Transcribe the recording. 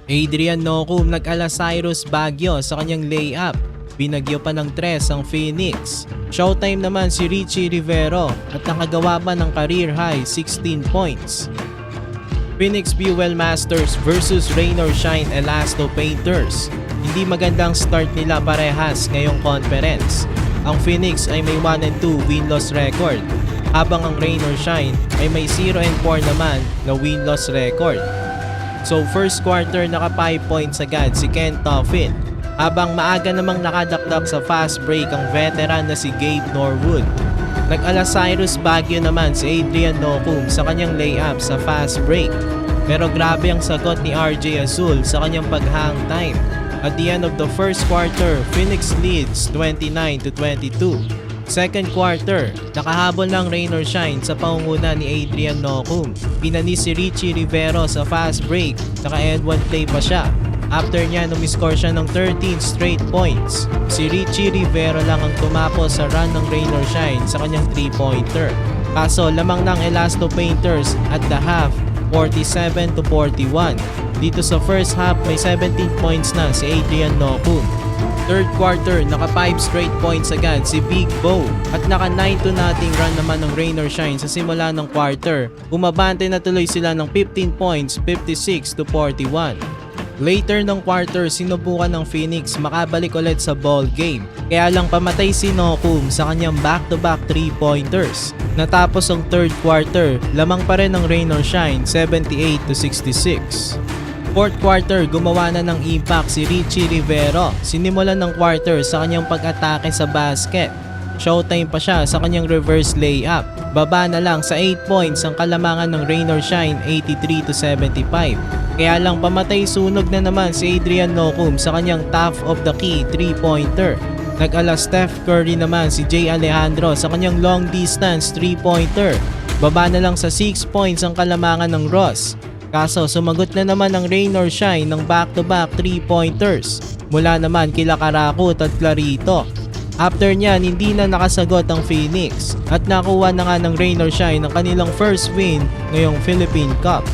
Adrian Nocum nag-ala Cyrus Baguio sa kanyang layup. Binagyo pa ng 3 ang Phoenix. Showtime naman si Richie Rivero at nakagawa pa ng career high 16 points. Phoenix Buell Masters versus Rain or Shine Elasto Painters. Hindi magandang start nila parehas ngayong conference. Ang Phoenix ay may 1-2 win-loss record, habang ang Rain or Shine ay may 0-4 naman na win-loss record. So first quarter naka 5 points agad si Ken Toffin, habang maaga namang nakadakdak sa fast break ang veteran na si Gabe Norwood. Nag-ala Cyrus Baguio naman si Adrian Nocum sa kanyang layup sa fast break, pero grabe ang sagot ni RJ Azul sa kanyang pag-hang time. At the end of the first quarter, Phoenix leads 29-22. Second quarter, nakahabol ng Rain or Shine sa pangunguna ni Adrian Nocum. Pinanis si Richie Rivero sa fast break, naka-end one play pa siya. After niya, numiscore siya ng 13 straight points. Si Richie Rivero lang ang tumapos sa run ng Rain or Shine sa kanyang 3-pointer. Kaso lamang ng Elasto Painters at the half, 47-41. Dito sa first half, may 17 points na si Adrian Nocum. Third quarter, naka 5 straight points agad si Big Bo at naka 9-0 run naman ng Rain or Shine sa simula ng quarter. Umabante na tuloy sila ng 15 points, 56-41. Later ng quarter, sinubukan ng Phoenix makabalik ulit sa ball game. Kaya lang pamatay si Nocum sa kanyang back-to-back 3-pointers. Natapos ang third quarter, lamang pa rin ng Rain or Shine, 78-66. Fourth quarter, gumawa na ng impact si Richie Rivero. Sinimulan ng quarter sa kanyang pag-atake sa basket. Showtime pa siya sa kanyang reverse layup. Baba na lang sa 8 points ang kalamangan ng Rain or Shine, 83-75. Kaya lang pamatay sunog na naman si Adrian Nocum sa kanyang top of the key 3-pointer. Nag-ala Steph Curry naman si Jay Alejandro sa kanyang long distance 3-pointer. Baba na lang sa 6 points ang kalamangan ng Ross. Kaso sumagot na naman ang Rain or Shine ng back-to-back 3-pointers mula naman kila Karakut at Clarito. After niyan, hindi na nakasagot ang Phoenix at nakuha na nga ng Rain or Shine ang kanilang first win ngayong Philippine Cup.